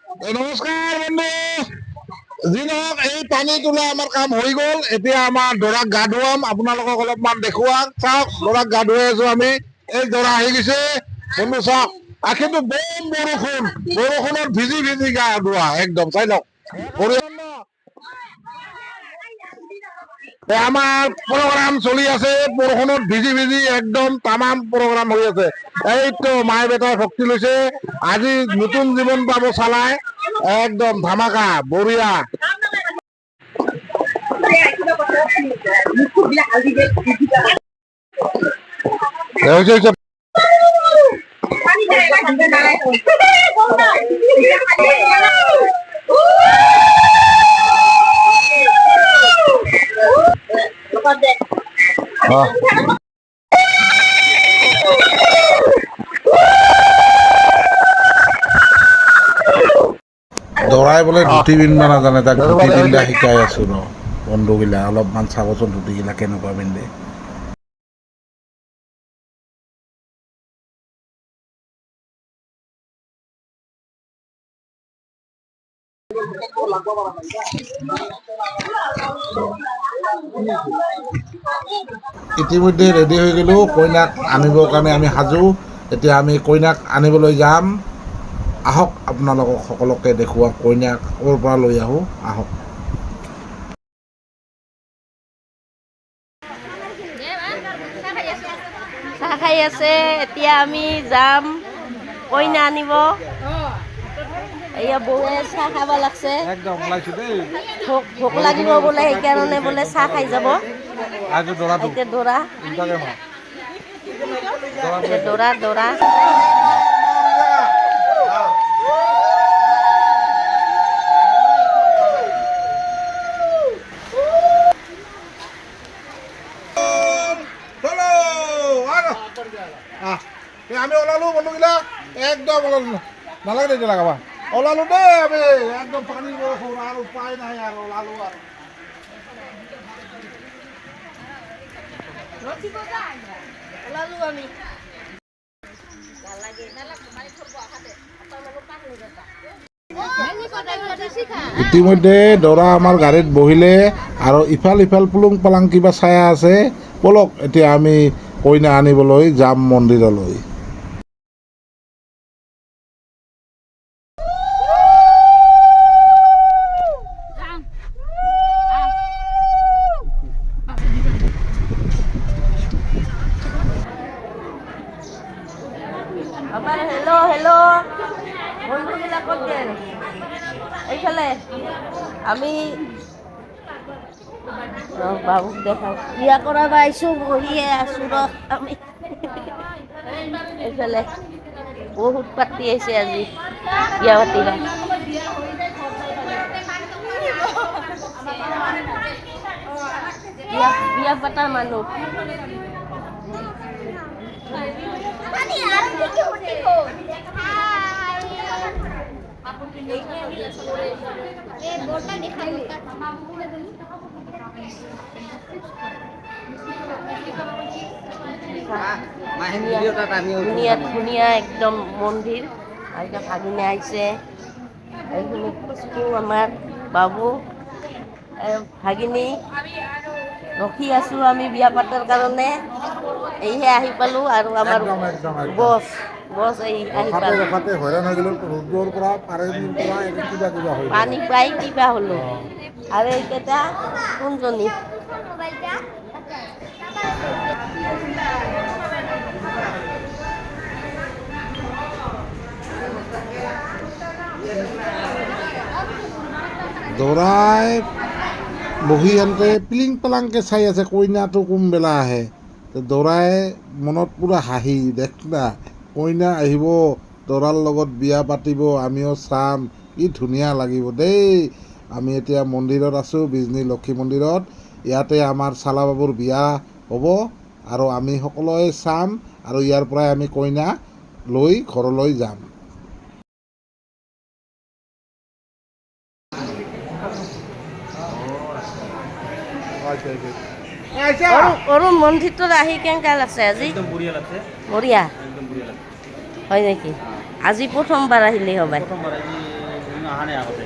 নমস্কাৰ বন্ধু। যি নহওক এই পানী তোলা আমাৰ কাম হৈ গ'ল। এতিয়া আমাৰ দৰাক গা ধুৱাম, আপোনালোকক অলপমান দেখুৱাম। চাওক দৰাক গা ধুৱাই আছো আমি। এই দৰা আহি গৈছে বন্ধু, চাওক আখেটো বম বৰষুণ, বৰষুণত ভিজি ভিজি গা ধোৱা একদম। চাই লওক আমাৰ প্ৰগ্ৰাম চলি আছে, বৰষুণত ভিজি ভিজি একদম তামাম প্ৰগ্ৰাম হৈ আছে। এইটো মায়ে বেটাই ভক্তি লৈছে, আজি নতুন জীৱন পাব চালাই, একদম ধামাকা বঢ়িয়া। দৰাই বোলে ধুতি পিন্ধবা নাজানে, তাক ধুতি পিন্ধা শিকাই আছো ৰ বন্ধুগিলা। অলপমান চাবচোন ধুতিগিলা কেনেকুৱা পিন্ধে। ইতিমধ্যে ৰেডি হৈ গ'লো, কইনাক আনিবৰ কাৰণে আমি সাজু। এতিয়া আমি কইনাক আনিবলৈ যাম। আহক আপোনালোকক সকলোকে দেখুৱাওক কইনাক ক'ৰ পৰা লৈ আহোঁ, আহক। চাহ খাই আছে, এতিয়া আমি যাম কইনা আনিব। এয়া বৌয়ে চাহ খাব লাগছে, ভোক লাগিব বোলে, সেইকাৰণে বোলে চাহ খাই যাব। এতিয়া দৰা দৰা দৰা আমি ওলালো বন্ধুগিলা, একদম ওলালো, নালাগে তেতিয়া লগাবা। ওলালো দেই আমি, একদম পানী বৰষুণ আৰু উপায় নাই আৰু ওলালো আৰু। ইতিমধ্যে দৰা আমাৰ গাড়ীত বহিলে আৰু ইফাল ইফাল পুলুং পালাং কিবা চায়া আছে। বলক এতিয়া আমি কইনা আনিবলৈ যাম মন্দিৰলৈ। আমাৰ হেল্ল' হেল্ল' বন্ধুবিলাক ক'ত গ'ল? এইফালে আমি বাবুক দেখাওঁ, বিয়া কৰাব আহিছোঁ, বহিয়ে আছোঁ ৰ আমি। এইফালে বহুত পাতি আহিছে আজি বিয়া পাতিবা। বিয়া পাতা মানুহ। ধুনীয়া ধুনীয়া একদম মন্দিৰ। এতিয়া ভাগিনে আহিছে, এইখিনি খুচবু আমাৰ বাবু ভাগিনী। ৰখি আছোঁ আমি বিয়া পাতাৰ কাৰণে, এইহে আহি পালোঁ। আৰু আমাৰ বছ এই আহি পালোঁ। পানী পাই কিবা হ'লোঁ। আৰু এইকেইটা কোনজনী? দৰাই বহি আনতে পিলিং পালাংকে চাই আছে কইনাটো কোনবেলা আহে। দৰাই মনত পূৰা হাঁহি, দেখ না কইনা আহিব, দৰাৰ লগত বিয়া পাতিব, আমিও চাম, কি ধুনীয়া লাগিব দেই। আমি এতিয়া মন্দিৰত আছোঁ, বিজনী লক্ষী মন্দিৰত। ইয়াতে আমাৰ চালাবাবুৰ বিয়া হ'ব আৰু আমি সকলোৱে চাম আৰু ইয়াৰ পৰাই আমি কইনা লৈ ঘৰলৈ যাম। অৰুণ মন্দিৰটোত আহি কেনেকুৱা লাগছে আজি? বঢ়িয়া হয় নেকি? আজি প্ৰথমবাৰ আহিলে হ'বাই। অহা নাই আগতে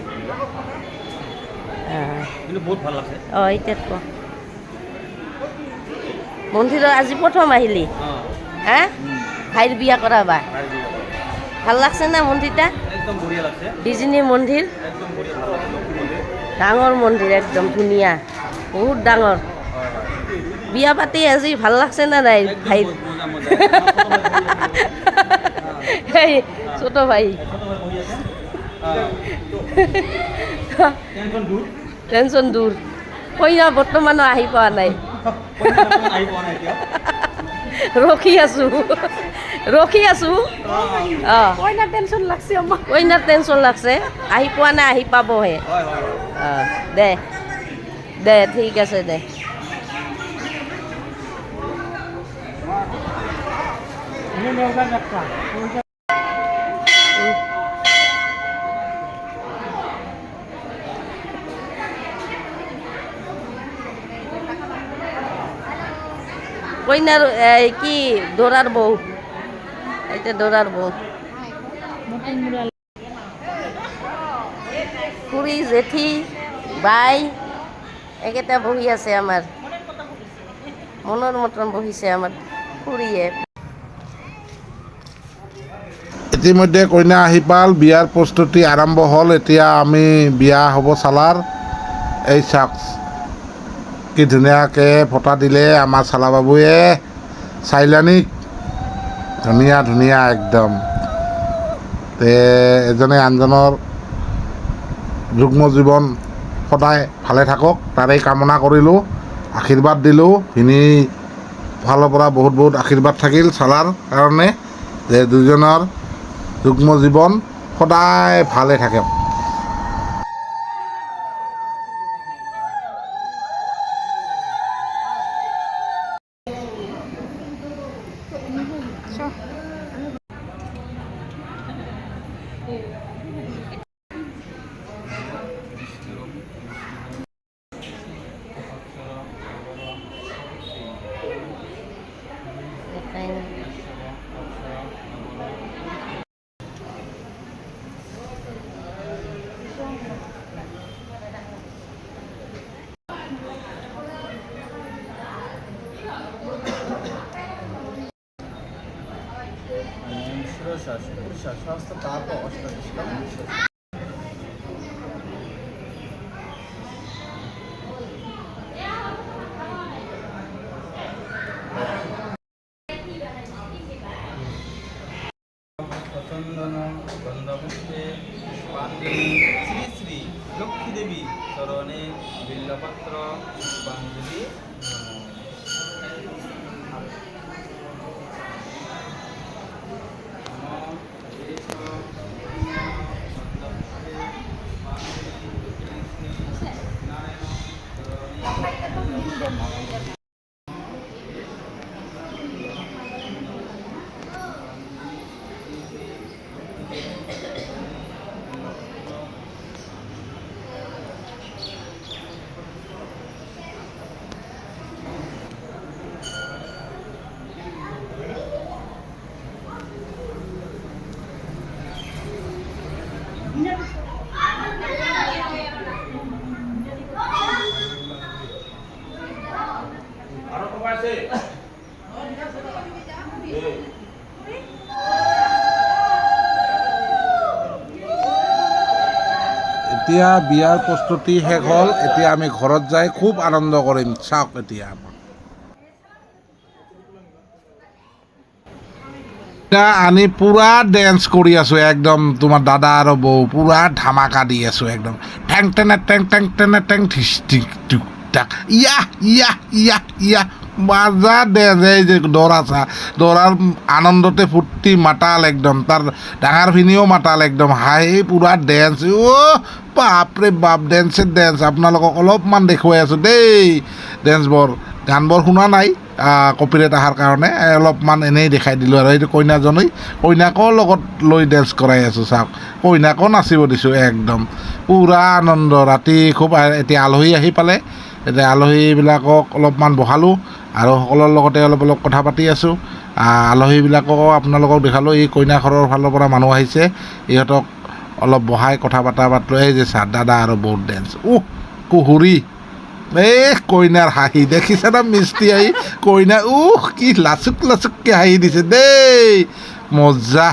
অঁ কিন্তু বহুত ভাল লাগছে অঁ এতিয়াত ক মন্দিৰত আজি প্ৰথম আহিলি অঁ হা ভাইৰ বিয়া কৰাবা ভাল লাগছে না মন্দিৰটা একদম বঢ়িয়া লাগছে বিজনী মন্দিৰ একদম বঢ়িয়া ভাল লাগছে লক্ষী মন্দিৰ ডাঙৰ মন্দিৰ একদম ধুনীয়া বহুত ডাঙৰ হয় হয় বিয়া পাতি আজি ভাল লাগছে না নাই ভাইৰ একদম মজা মজা এই ছোট ভাই বহি আছে টেনশ্যন দূৰ টেনশ্যন দূৰ কইনা বৰ্তমানো আহি পোৱা নাই আহি পোৱা নাই এতিয়া ৰখি আছোঁ অঁ কইনাৰ টেনশ্যন লাগছে আমাৰ কইনাৰ টেনশ্যন লাগছে আহি পোৱা নাই আহি পাবহে হয় হয় অঁ দে ঠিক আছে দে কইনার কি দৌড়ার বউ এটা দৌড়ার বউ খুড়ি জেঠি বাই একেটা বহি আছে আমার মনের মতন বহিছে আমার খুড়িয়ে ইতিমধ্যে কইনা আহি পাল বিয়াৰ প্ৰস্তুতি আৰম্ভ হ'ল এতিয়া আমি বিয়া হ'ব চালাৰ এই চাওক কি ধুনীয়াকৈ ফটা দিলে আমাৰ চালা বাবুয়ে চাইলানিক ধুনীয়া ধুনীয়া একদম তে এজনে আনজনৰ যুগ্ম জীৱন সদায় ভালে থাকক তাৰেই কামনা কৰিলোঁ আশীৰ্বাদ দিলোঁ ভিনী ফালৰ পৰা বহুত বহুত আশীৰ্বাদ থাকিল চালাৰ কাৰণে যে দুজনৰ যুগ্ম জীৱন সদায় ভালে থাকে চন্দন গন্ধপুষ্পে পুষ্পাঞ্জলি শ্ৰী শ্ৰী লক্ষ্মী দেবী চৰণে বিল্লপত্ৰ পুষ্পাঞ্জলি এতিয়া বিয়াৰ প্ৰস্তুতি শেষ হ'ল এতিয়া আমি ঘৰত যাই খুব আনন্দ কৰিম চাওক এতিয়া আনি পুৰা ডেন্স কৰি আছোঁ একদম তোমাৰ দাদা আৰু বৌ পুৰা ধামাকা দি আছোঁ একদম টেং টেনে টেং টেং টেনে টেং ঠিচ টিক টুক টাক ইয়া ইয়া ইয়া ইয়া মাজা ডেন্স এই যে দৌৰাৰ আনন্দতে ফূৰ্তি মাতাল একদম তাৰ ডাঙৰখিনিও মাতাল একদম হাঁহি পুৰা ডেন্স বাপৰে বাপ ডেন্স আপোনালোকক অলপমান দেখুৱাই আছোঁ দেই ডেন্সবোৰ গানবোৰ শুনা নাই কপিৰাইট অহাৰ কাৰণে অলপমান এনেই দেখাই দিলোঁ আৰু এইটো কইনাকো লগত লৈ ডেন্স কৰাই আছোঁ চাওক কইনাকো নাচিব দিছোঁ একদম পূৰা আনন্দ ৰাতি খুব এতিয়া আলহী আহি পালে এতিয়া আলহীবিলাকক অলপমান বহালোঁ আৰু সকলৰ লগতে অলপ কথা পাতি আছোঁ আলহীবিলাককো আপোনালোকক দেখালোঁ এই কইনা ঘৰৰ ফালৰ পৰা মানুহ আহিছে ইহঁতক অলপ বহাই কথা বতৰা পাতলো। এই যে ছাৰ দাদা আৰু বৌৰ ডেন্স কুহুৰি কইনাৰ হাঁহি দেখিছে না মিস্ত্ৰী আহি কইনা কি লাচুক লাচুককে হাঁহি দিছে দেই মজা।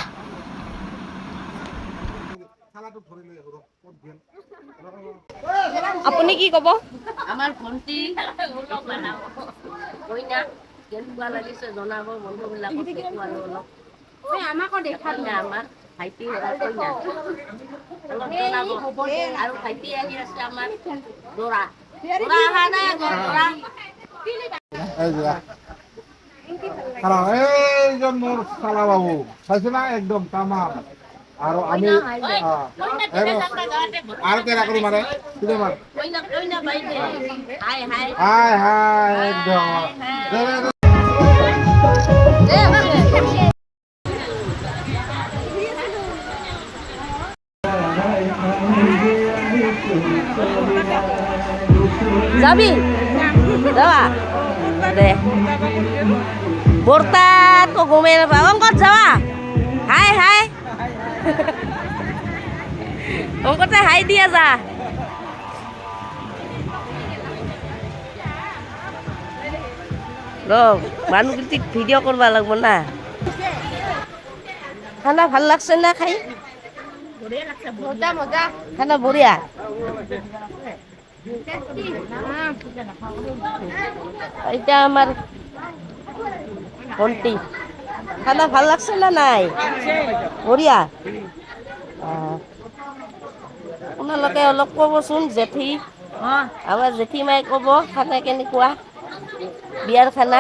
আপুনি কি ক'ব? আমাৰ ভণ্টি কইনা কেনেকুৱা লাগিছে জনাব বন্ধুবিলাকক দেখুৱালো অলপ। আমাকো দেখা আমাৰ ভাইটি কইনা অলপ জনাব। আৰু ভাইটি আহি আছে আমাৰ দৰা অহা নাই দৰা এইজন মোৰ চালা বাবু চাইছে না একদম তামাম। আৰু আমি আৰু তেৰা কৰি মাৰে মাৰ কইনা বাইদে হাই হাই হাই হাই একদম যাবি যাবা দে বৰ্তা তো গমে নাপা অংকত যাবা হাই হাই অংকতে হাই দিয়া যা মানুহকেইটিক ভিডিঅ' কৰিব লাগিব না। খানা ভাল লাগছে না খাই? মজা মজা। খানা বঢ়িয়া। এতিয়া আমাৰ ভণ্টি খানা ভাল লাগছে না নাই? বঢ়িয়া। আপোনালোকে অলপ ক'বচোন জেঠী আমাৰ জেঠীমাই ক'ব খানা কেনেকুৱা বিয়াৰ খানা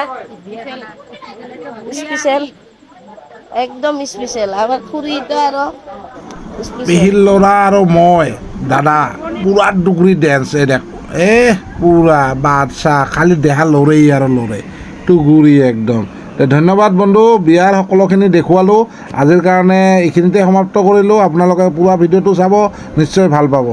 স্পেচিয়েল একদম স্পেচিয়েল। আমাৰ খুৰীটো আৰু পেহীৰ ল'ৰা আৰু মই দাদা পুৰা ডুগুৰি ডেন্স দেখ পুৰা বাদশাহ খালি দেহা লৰেই আৰু লৰে টুগুৰি একদম। ধন্যবাদ বন্ধু, বিয়াৰ সকলোখিনি দেখুৱালোঁ। আজিৰ কাৰণে এইখিনিতে সমাপ্ত কৰিলোঁ। আপোনালোকে পুৰা ভিডিঅ'টো চাব, নিশ্চয় ভাল পাব।